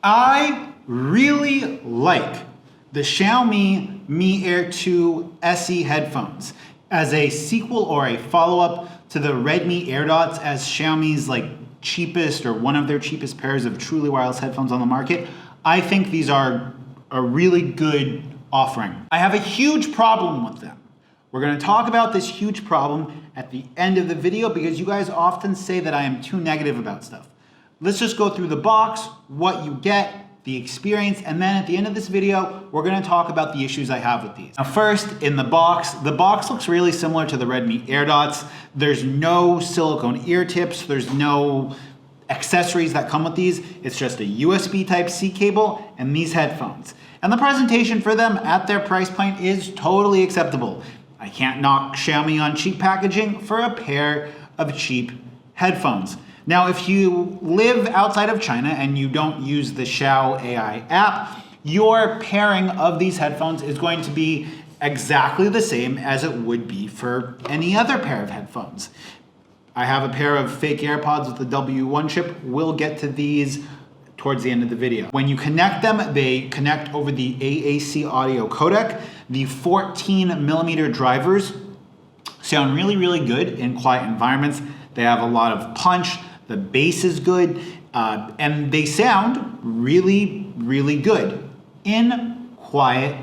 I really like the Xiaomi Mi Air 2 SE headphones as a sequel or a follow-up to the Redmi AirDots as Xiaomi's cheapest or one of their cheapest pairs of truly wireless headphones on the market. I think these are a really good offering. I have a huge problem with them. We're going to talk about this huge problem at the end of the video because you guys often say that I am too negative about stuff. Let's just go through the box, what you get, the experience, and then at the end of this video, we're going to talk about the issues I have with these. Now first, in the box looks really similar to the Redmi AirDots. There's no silicone ear tips, there's no accessories that come with these. It's just a USB Type-C cable and these headphones. And the presentation for them at their price point is totally acceptable. I can't knock Xiaomi on cheap packaging for a pair of cheap headphones. Now, if you live outside of China and you don't use the Xiao AI app, your pairing of these headphones is going to be exactly the same as it would be for any other pair of headphones. I have a pair of fake AirPods with the W1 chip. We'll get to these towards the end of the video. When you connect them, they connect over the AAC audio codec. The 14mm drivers sound really, really good in quiet environments. They have a lot of punch. The bass is good, and they sound really, really good in quiet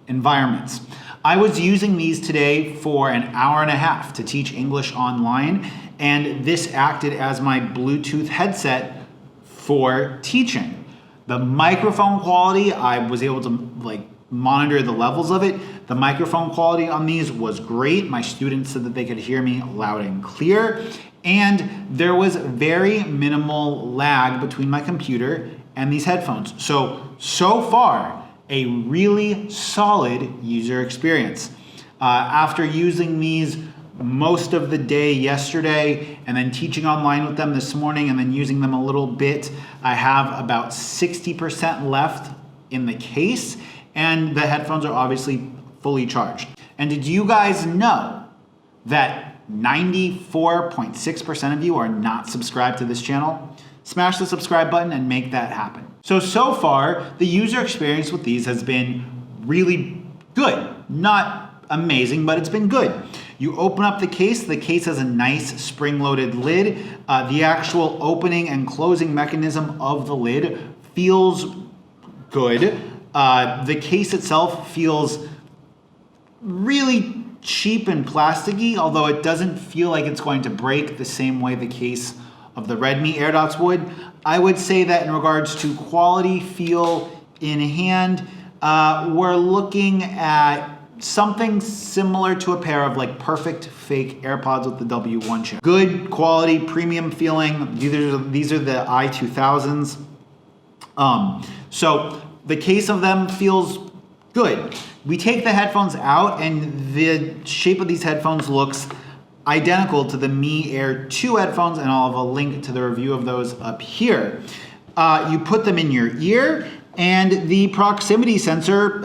environments. I was using these today for an hour and a half to teach English online, and this acted as my Bluetooth headset for teaching. The microphone quality, I was able to monitor the levels of it. The microphone quality on these was great. My students said that they could hear me loud and clear. And there was very minimal lag between my computer and these headphones. So far, a really solid user experience. After using these most of the day yesterday and then teaching online with them this morning and then using them a little bit, I have about 60% left in the case, and the headphones are obviously fully charged. And did you guys know that 94.6% of you are not subscribed to this channel? Smash the subscribe button and make that happen. So far, the user experience with these has been really good. Not amazing, but it's been good. You open up the case has a nice spring-loaded lid. The actual opening and closing mechanism of the lid feels good. The case itself feels really cheap and plasticky, although it doesn't feel like it's going to break the same way the case of the Redmi AirDots would. I would say that in regards to quality, feel, in hand, we're looking at something similar to a pair of perfect fake AirPods with the W1 chip. Good quality, premium feeling. These are the i2000s. So the case of them feels good. We take the headphones out and the shape of these headphones looks identical to the Mi Air 2 headphones, and I'll have a link to the review of those up here. You put them in your ear and the proximity sensor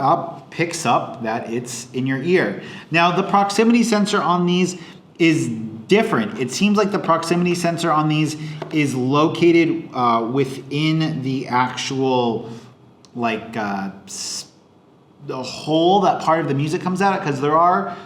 picks up that it's in your ear. Now the proximity sensor on these is different. It seems like the proximity sensor on these is located within the actual the hole that part of the music comes out of, because there are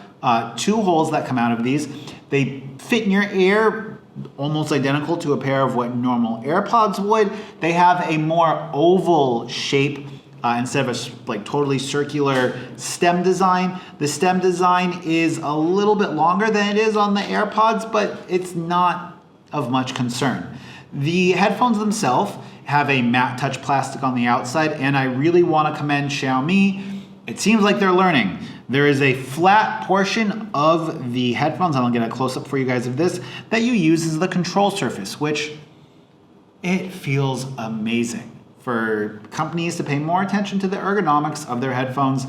two holes that come out of these. They fit in your ear almost identical to a pair of what normal AirPods would. They have a more oval shape instead of a totally circular stem design. The stem design is a little bit longer than it is on the AirPods, but it's not of much concern. The headphones themselves have a matte touch plastic on the outside, and I really want to commend Xiaomi. It seems like they're learning. There is a flat portion of the headphones, and I'll get a close-up for you guys of this, that you use as the control surface, which it feels amazing. For companies to pay more attention to the ergonomics of their headphones,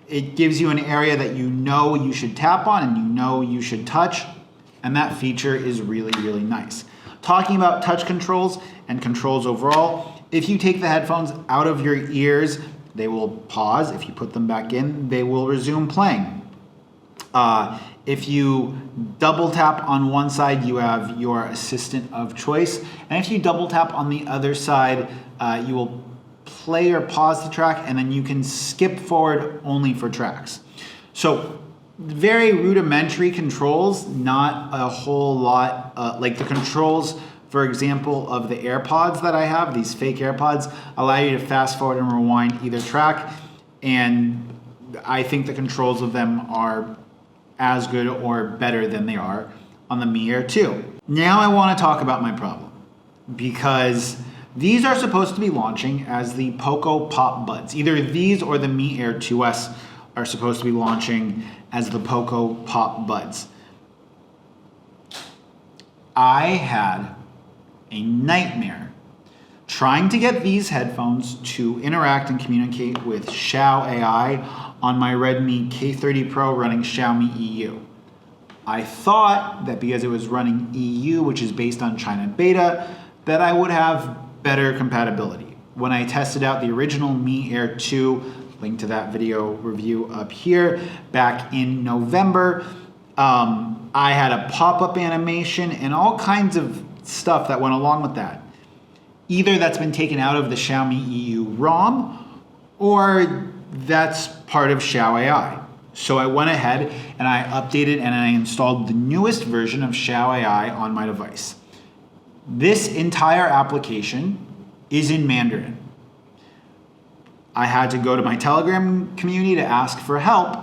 it gives you an area that you know you should tap on and you know you should touch, and that feature is really, really nice. Talking about touch controls and controls overall, if you take the headphones out of your ears, they will pause. If you put them back in, they will resume playing. If you double tap on one side, you have your assistant of choice. And if you double tap on the other side, you will play or pause the track, and then you can skip forward only for tracks. So very rudimentary controls, not a whole lot, like the controls, for example, of the AirPods that I have, these fake AirPods, allow you to fast forward and rewind either track, and I think the controls of them are as good or better than they are on the Mi Air 2. Now I want to talk about my problem, because these are supposed to be launching as the Poco Pop Buds. Either these or the Mi Air 2S are supposed to be launching as the Poco Pop Buds. I had a nightmare trying to get these headphones to interact and communicate with Xiao AI on my Redmi K30 Pro running Xiaomi EU. I thought that because it was running EU, which is based on China beta, that I would have better compatibility. When I tested out the original Mi Air 2, link to that video review up here, back in November, I had a pop-up animation and all kinds of stuff that went along with that. Either that's been taken out of the Xiaomi EU ROM, or that's part of Xiao AI. So I went ahead and I updated and I installed the newest version of Xiao AI on my device. This entire application is in Mandarin. I had to go to my Telegram community to ask for help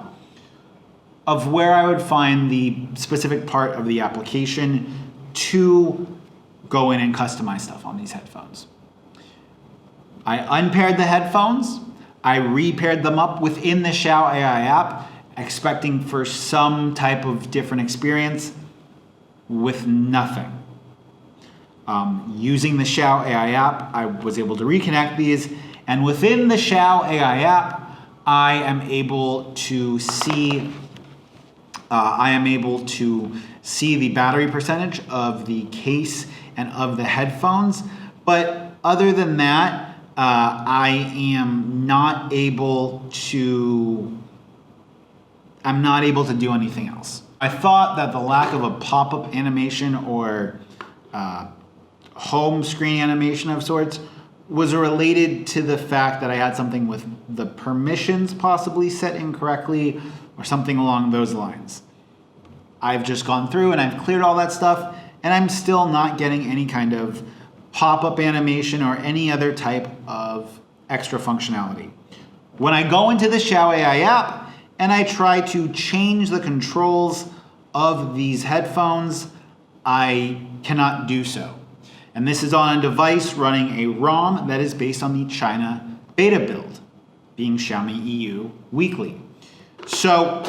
of where I would find the specific part of the application to go in and customize stuff on these headphones. I unpaired the headphones. I repaired them up within the Xiao AI app, expecting for some type of different experience, with nothing. Using the Xiao AI app, I was able to reconnect these, and within the Xiao AI app, I am able to see the battery percentage of the case and of the headphones. But other than that, I am not able to do anything else. I thought that the lack of a pop-up animation or home screen animation of sorts was related to the fact that I had something with the permissions possibly set incorrectly or something along those lines. I've just gone through and I've cleared all that stuff, and I'm still not getting any kind of pop-up animation or any other type of extra functionality. When I go into the Xiao AI app and I try to change the controls of these headphones, I cannot do so. And this is on a device running a ROM that is based on the China beta build, being Xiaomi EU Weekly. So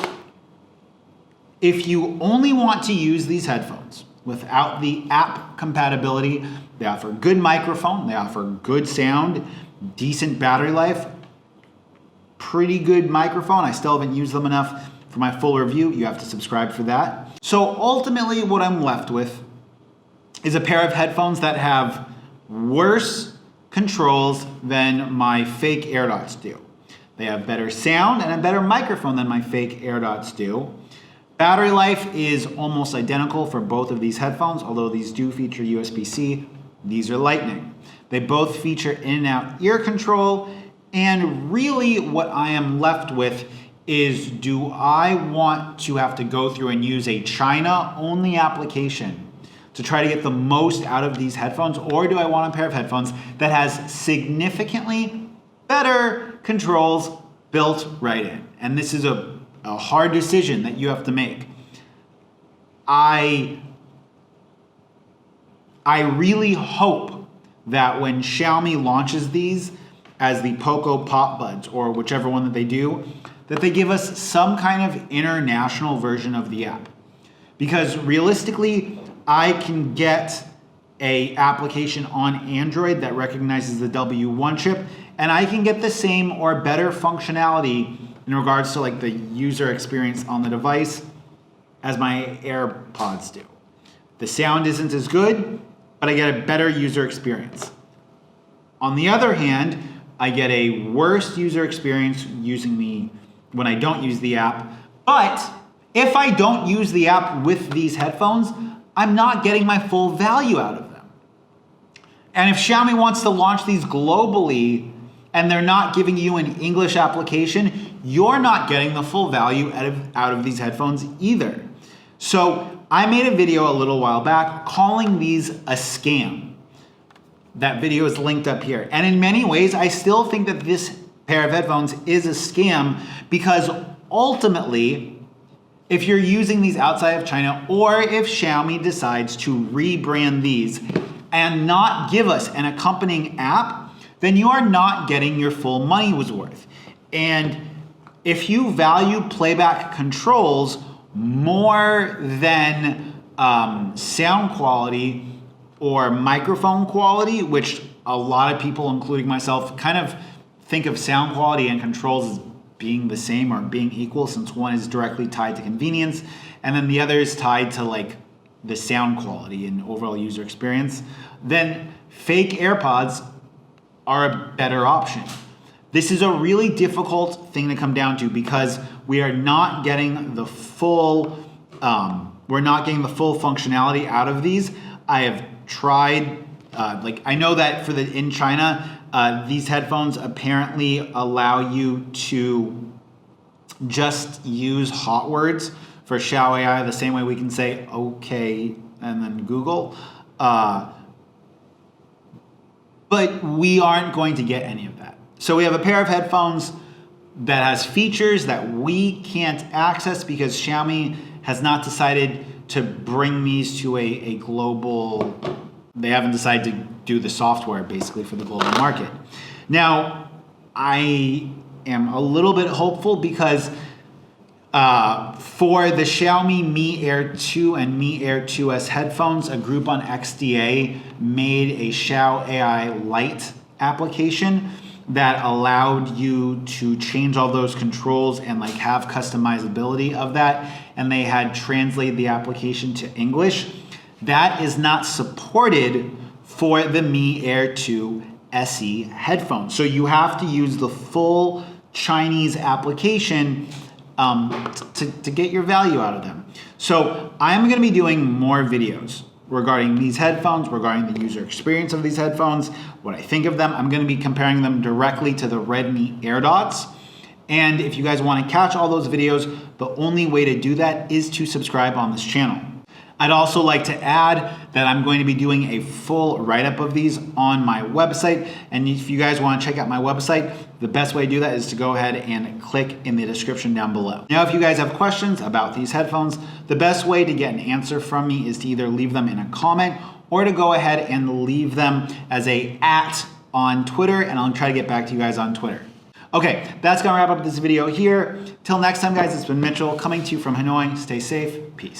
if you only want to use these headphones without the app compatibility, they offer good microphone, they offer good sound, decent battery life, pretty good microphone. I still haven't used them enough for my full review. You have to subscribe for that. So ultimately what I'm left with is a pair of headphones that have worse controls than my fake AirDots do. They have better sound and a better microphone than my fake AirDots do. Battery life is almost identical for both of these headphones, although these do feature USB-C. These are Lightning. They both feature in and out ear control, and really what I am left with is, do I want to have to go through and use a China-only application to try to get the most out of these headphones, or do I want a pair of headphones that has significantly better controls built right in? And this is a hard decision that you have to make. I really hope that when Xiaomi launches these as the Poco Pop Buds, or whichever one that they do, that they give us some kind of international version of the app. Because realistically, I can get a application on Android that recognizes the W1 chip, and I can get the same or better functionality in regards to like the user experience on the device as my AirPods do. The sound isn't as good, but I get a better user experience. On the other hand, I get a worse user experience when I don't use the app. But if I don't use the app with these headphones, I'm not getting my full value out of them. And if Xiaomi wants to launch these globally and they're not giving you an English application, you're not getting the full value out of these headphones either. So I made a video a little while back calling these a scam. That video is linked up here. And in many ways, I still think that this pair of headphones is a scam because ultimately, if you're using these outside of China, or if Xiaomi decides to rebrand these and not give us an accompanying app, then you are not getting your full money was worth. And if you value playback controls more than sound quality or microphone quality, which a lot of people, including myself, kind of think of sound quality and controls as being the same or being equal, since one is directly tied to convenience and then the other is tied to like the sound quality and overall user experience, then fake AirPods are a better option. This is a really difficult thing to come down to because we are not getting the full functionality out of these. I have tried, I know that in China, these headphones apparently allow you to just use hot words for Xiao AI the same way we can say okay and then Google. But we aren't going to get any of that. So we have a pair of headphones that has features that we can't access because Xiaomi has not decided to bring these to a global, they haven't decided to do the software basically for the global market. Now, I am a little bit hopeful because for the Xiaomi Mi Air 2 and Mi Air 2 SE headphones, a group on XDA made a Xiao AI Lite application that allowed you to change all those controls and like have customizability of that. And they had translated the application to English. That is not supported for the Mi Air 2 SE headphones. So you have to use the full Chinese application to get your value out of them. So I'm going to be doing more videos regarding these headphones, regarding the user experience of these headphones, what I think of them. I'm going to be comparing them directly to the Redmi AirDots. And if you guys want to catch all those videos, the only way to do that is to subscribe on this channel. I'd also like to add that I'm going to be doing a full write-up of these on my website. And if you guys want to check out my website, the best way to do that is to go ahead and click in the description down below. Now, if you guys have questions about these headphones, the best way to get an answer from me is to either leave them in a comment or to go ahead and leave them as a @ on Twitter, and I'll try to get back to you guys on Twitter. Okay, that's gonna wrap up this video here. Till next time, guys, it's been Mitchell coming to you from Hanoi. Stay safe, peace.